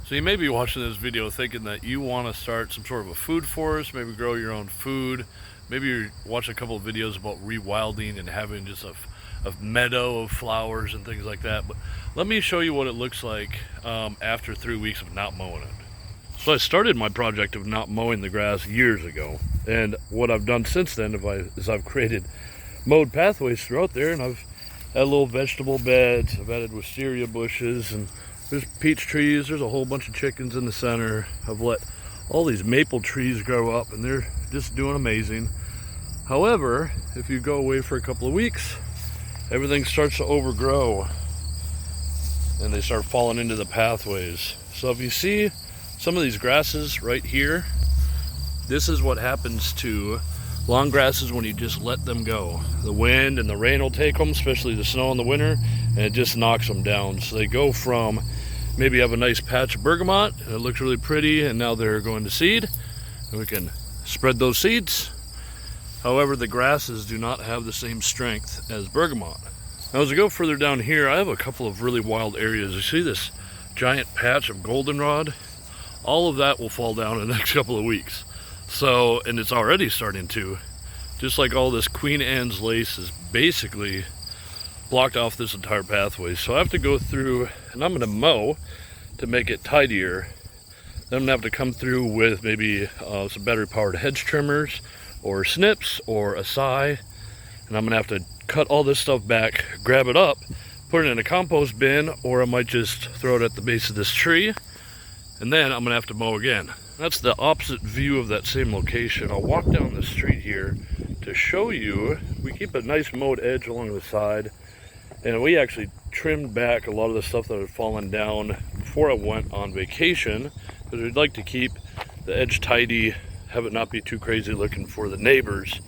So you may be watching this video thinking that you want to start some sort of a food forest, maybe grow your own food. Maybe you're watching a couple of videos about rewilding and having just a meadow of flowers and things like that. But let me show you what it looks like after 3 weeks of not mowing it. So I started my project of not mowing the grass years ago. And what I've done since then is I've created mowed pathways throughout there, and I've had little vegetable beds. I've added wisteria bushes, and there's peach trees. There's a whole bunch of chickens in the center. I've let all these maple trees grow up, and they're just doing amazing. However, if you go away for a couple of weeks, everything starts to overgrow and they start falling into the pathways. So if you see some of these grasses right here, this is what happens to long grasses when you just let them go. The wind and the rain will take them, especially the snow in the winter, and it just knocks them down. So they go from maybe have a nice patch of bergamot and it looks really pretty, and now they're going to seed and we can spread those seeds. However, the grasses do not have the same strength as bergamot. Now as I go further down here, I have a couple of really wild areas. You see this giant patch of goldenrod? All of that will fall down in the next couple of weeks. So, and it's already starting to. Just like all this Queen Anne's lace is basically blocked off this entire pathway. So I have to go through, and I'm gonna mow to make it tidier. Then I'm gonna have to come through with maybe some battery powered hedge trimmers or snips or a scythe. And I'm gonna have to cut all this stuff back, grab it up, put it in a compost bin, or I might just throw it at the base of this tree. And then I'm gonna have to mow again. That's the opposite view of that same location. I'll walk down the street here to show you. We keep a nice mowed edge along the side, and we actually trimmed back a lot of the stuff that had fallen down before I went on vacation, because we'd like to keep the edge tidy, have it not be too crazy looking for the neighbors.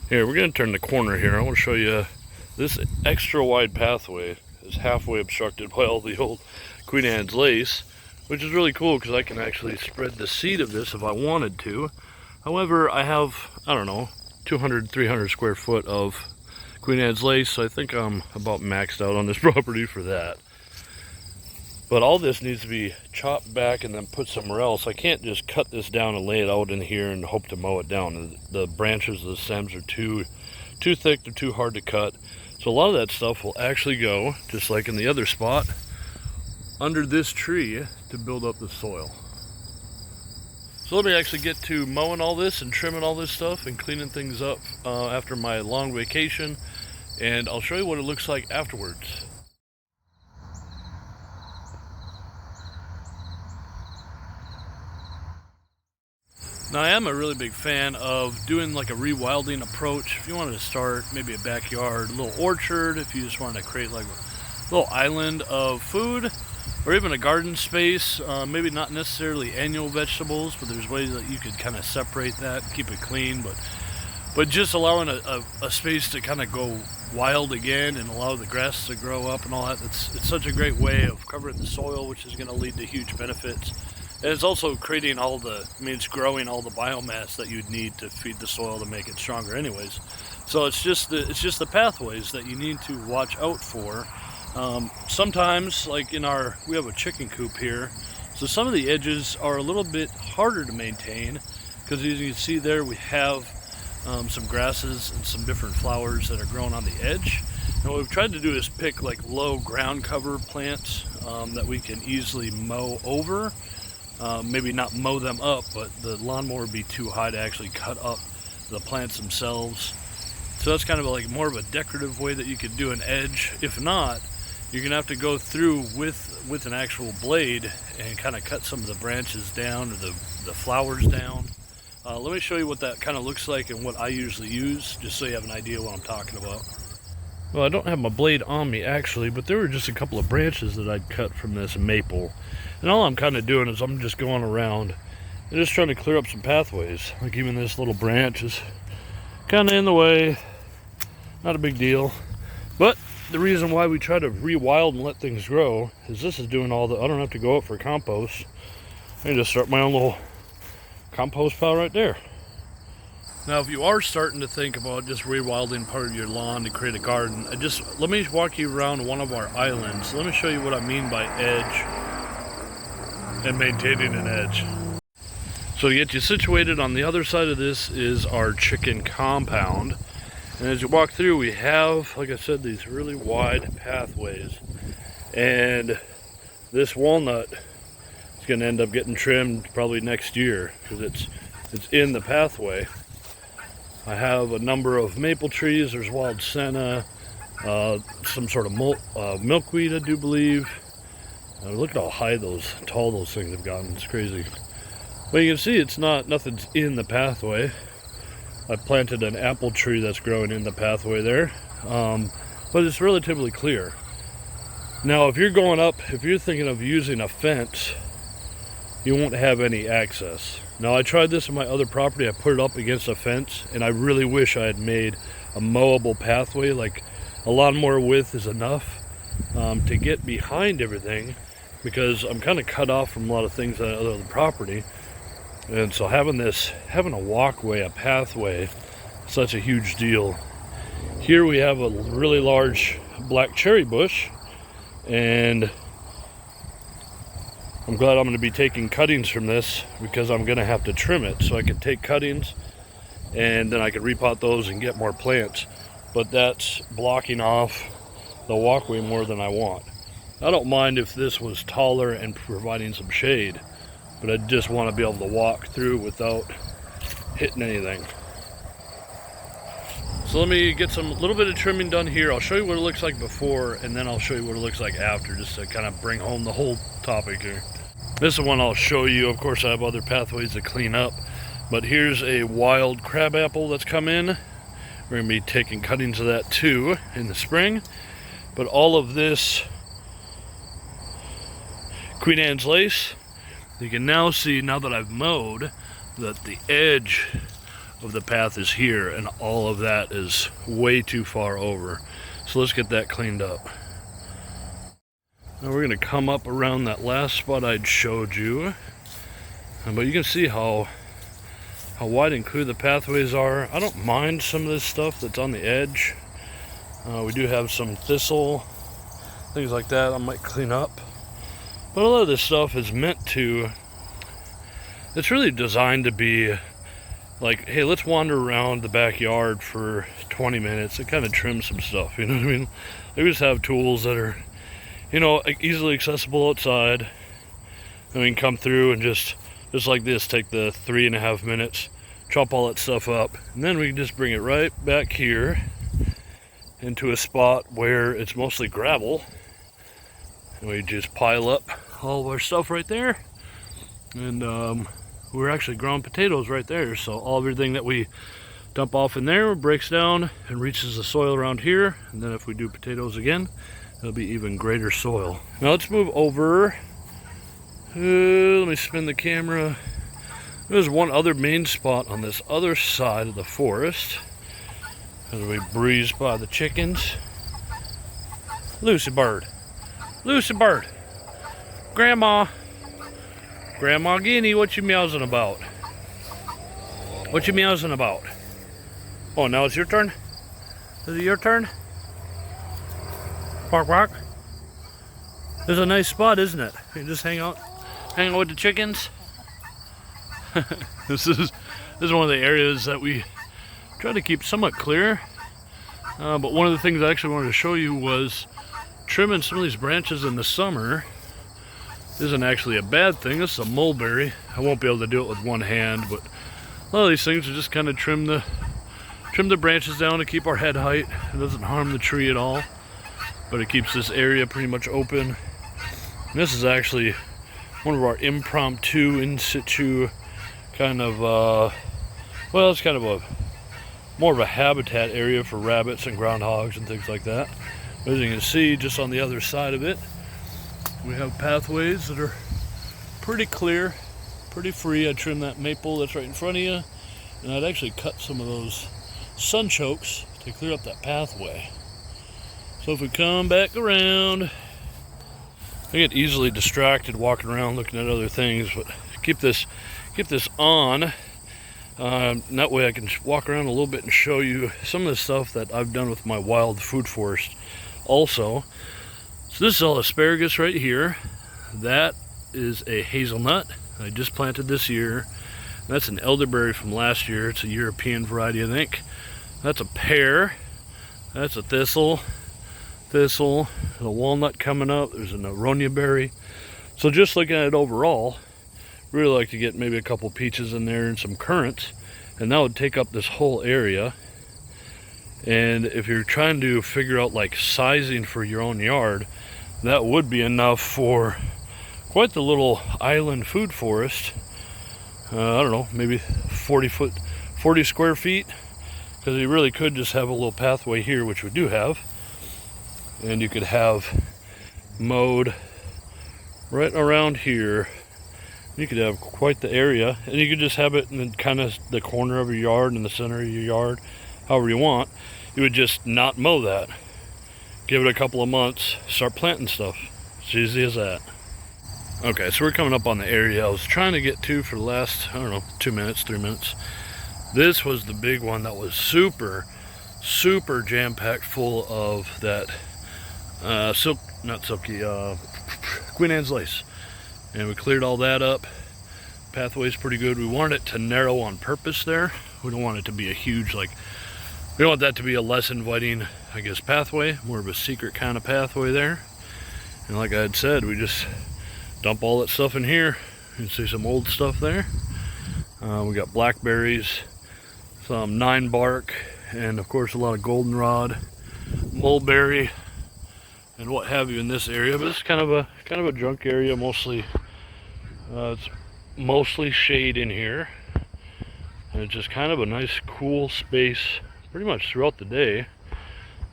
Here, we're gonna turn the corner here. I wanna show you this extra wide pathway is halfway obstructed by all the old Queen Anne's lace, which is really cool because I can actually spread the seed of this if I wanted to. However, I have, I don't know, 200, 300 square foot of Queen Anne's lace, so I think I'm about maxed out on this property for that. But all this needs to be chopped back and then put somewhere else. I can't just cut this down and lay it out in here and hope to mow it down. The branches of the stems are too thick, they're too hard to cut. So a lot of that stuff will actually go, just like in the other spot, under this tree to build up the soil. So let me actually get to mowing all this and trimming all this stuff and cleaning things up after my long vacation, and I'll show you what it looks like afterwards. Now I am a really big fan of doing like a rewilding approach. If you wanted to start maybe a backyard, a little orchard, if you just wanted to create like a little island of food, or even a garden space, maybe not necessarily annual vegetables, but there's ways that you could kind of separate that, keep it clean, but just allowing a space to kind of go wild again and allow the grass to grow up and all that. It's such a great way of covering the soil, which is going to lead to huge benefits. And it's also creating it's growing all the biomass that you'd need to feed the soil to make it stronger anyways. So it's just the pathways that you need to watch out for. Sometimes, like we have a chicken coop here, so some of the edges are a little bit harder to maintain, because as you can see there, we have some grasses and some different flowers that are growing on the edge. And what we've tried to do is pick like low ground cover plants that we can easily mow over. Maybe not mow them up, but the lawnmower would be too high to actually cut up the plants themselves. So that's kind of like more of a decorative way that you could do an edge. If not, you're gonna have to go through with an actual blade and kind of cut some of the branches down or the flowers down. Let me show you what that kind of looks like and what I usually use, just so you have an idea what I'm talking about. Well, I don't have my blade on me actually, but there were just a couple of branches that I'd cut from this maple. And all I'm kind of doing is I'm just going around and just trying to clear up some pathways. Like even this little branch is kind of in the way. Not a big deal. But the reason why we try to rewild and let things grow is this is doing all I don't have to go out for compost. I can just start my own little compost pile right there. Now, if you are starting to think about just rewilding part of your lawn to create a garden, let me walk you around one of our islands. Let me show you what I mean by edge. and maintaining an edge. So to get you situated, on the other side of this is our chicken compound. And as you walk through, we have, like I said, these really wide pathways. And this walnut is going to end up getting trimmed probably next year because it's in the pathway. I have a number of maple trees. There's wild senna, some sort of milkweed, I do believe. Look at how tall those things have gotten. It's crazy. But you can see nothing's in the pathway. I planted an apple tree that's growing in the pathway there, but it's relatively clear. Now, if you're thinking of using a fence, you won't have any access. Now, I tried this on my other property. I put it up against a fence, and I really wish I had made a mowable pathway. Like, a lot more width is enough to get behind everything, because I'm kind of cut off from a lot of things on the other property. And so having a walkway, a pathway, such a huge deal. Here we have a really large black cherry bush, and I'm glad I'm going to be taking cuttings from this because I'm going to have to trim it. So I can take cuttings and then I can repot those and get more plants. But that's blocking off the walkway more than I want. I don't mind if this was taller and providing some shade, but I just want to be able to walk through without hitting anything. So let me get a little bit of trimming done here. I'll show you what it looks like before, and then I'll show you what it looks like after, just to kind of bring home the whole topic here. This is one I'll show you. Of course, I have other pathways to clean up, but here's a wild crabapple that's come in. We're going to be taking cuttings of that too in the spring. But all of this Queen Anne's lace, you can now see, now that I've mowed, that the edge of the path is here, and all of that is way too far over. So let's get that cleaned up. Now we're going to come up around that last spot I'd showed you, but you can see how wide and clear the pathways are. I don't mind some of this stuff that's on the edge. We do have some thistle, things like that I might clean up. But a lot of this stuff is it's really designed to be like, hey, let's wander around the backyard for 20 minutes and kind of trim some stuff, you know what I mean? They just have tools that are, easily accessible outside. And we can come through and just like this, take the 3.5 minutes, chop all that stuff up, and then we can just bring it right back here into a spot where it's mostly gravel. And we just pile up all of our stuff right there. And we're actually growing potatoes right there. So everything that we dump off in there breaks down and reaches the soil around here. And then if we do potatoes again, it'll be even greater soil. Now let's move over. Let me spin the camera. There's one other main spot on this other side of the forest as we breeze by the chickens. Lucy bird. Lucy bird. Grandma Guinea, what you meowsing about? What you meowsing about? Oh, now it's your turn? Is it your turn? Bark, bark. This is a nice spot, isn't it? You can just hang out with the chickens. This is one of the areas that we try to keep somewhat clear. But one of the things I actually wanted to show you was trimming some of these branches in the summer isn't actually a bad thing. This is a mulberry. I won't be able to do it with one hand, but a lot of these things are just kind of trim the branches down to keep our head height. It doesn't harm the tree at all, but it keeps this area pretty much open. And this is actually one of our impromptu in situ kind of well, it's kind of more of a habitat area for rabbits and groundhogs and things like that. But as you can see, just on the other side of it, we have pathways that are pretty clear, pretty free. I trimmed that maple that's right in front of you, and I'd actually cut some of those sunchokes to clear up that pathway. So if we come back around, I get easily distracted walking around looking at other things, but keep this on. That way I can walk around a little bit and show you some of the stuff that I've done with my wild food forest also. So this is all asparagus right here. That is a hazelnut I just planted this year. That's an elderberry from last year. It's a European variety, I think. That's a pear. That's a thistle. There's a walnut coming up. There's an aronia berry. So just looking at it overall, really like to get maybe a couple peaches in there and some currants, and that would take up this whole area. And if you're trying to figure out like sizing for your own yard, that would be enough for quite the little island food forest. I don't know, maybe 40 square feet, because you really could just have a little pathway here, which we do have, and you could have mowed right around here. You could have quite the area, and you could just have it in kind of the corner of your yard, in the center of your yard, however you want. You would just not mow that. Give it a couple of months, start planting stuff. It's easy as that. Okay, so we're coming up on the area I was trying to get to for the last, I don't know, 2 minutes, 3 minutes. This was the big one that was super jam-packed full of that Queen Anne's lace. And we cleared all that up. Pathway's pretty good. We wanted it to narrow on purpose there. We don't want it to be a huge, we don't want that to be a less inviting, I guess, pathway, more of a secret kind of pathway there. And like I had said, we just dump all that stuff in here. You can see some old stuff there. We got blackberries, some 9 bark, and of course a lot of goldenrod, mulberry, and what have you in this area. But it's kind of a junk area. Mostly, it's mostly shade in here, and it's just kind of a nice, cool space, pretty much throughout the day.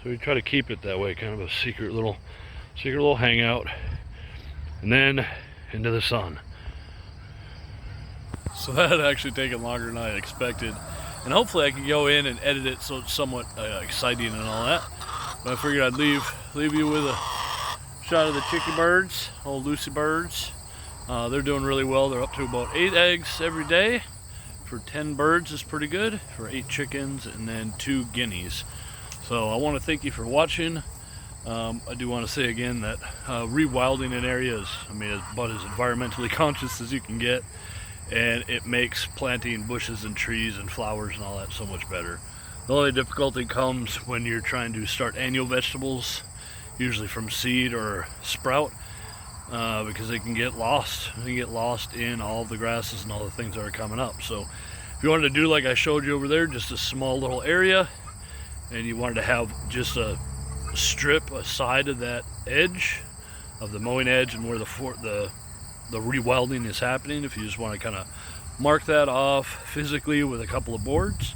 So we try to keep it that way, kind of a secret little hangout. And then into the sun. So that had actually taken longer than I expected, and hopefully I could go in and edit it so it's somewhat exciting and all that. But I figured I'd leave you with a shot of the chicky birds, old Lucy birds. They're doing really well. They're up to about 8 eggs every day. For 10 birds is pretty good. For 8 chickens and then 2 guineas. So I want to thank you for watching. I do want to say again that rewilding an area is, about as environmentally conscious as you can get, and it makes planting bushes and trees and flowers and all that so much better. The only difficulty comes when you're trying to start annual vegetables, usually from seed or sprout, because they can get lost. They get lost in all the grasses and all the things that are coming up. So if you wanted to do like I showed you over there, just a small little area, and you wanted to have just a strip aside of that edge of the mowing edge and where the rewilding is happening, if you just want to kind of mark that off physically with a couple of boards,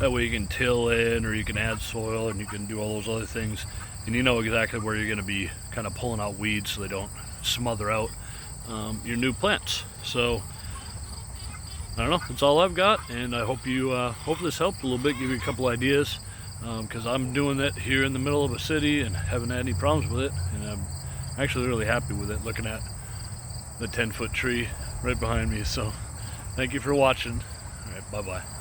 that way you can till in, or you can add soil, and you can do all those other things, and you know exactly where you're going to be kind of pulling out weeds so they don't smother out your new plants. So I don't know, that's all I've got, and I hope this helped a little bit, give you a couple ideas. Because I'm doing it here in the middle of a city and haven't had any problems with it, and I'm actually really happy with it, looking at the 10-foot tree right behind me. So thank you for watching. All right, bye-bye.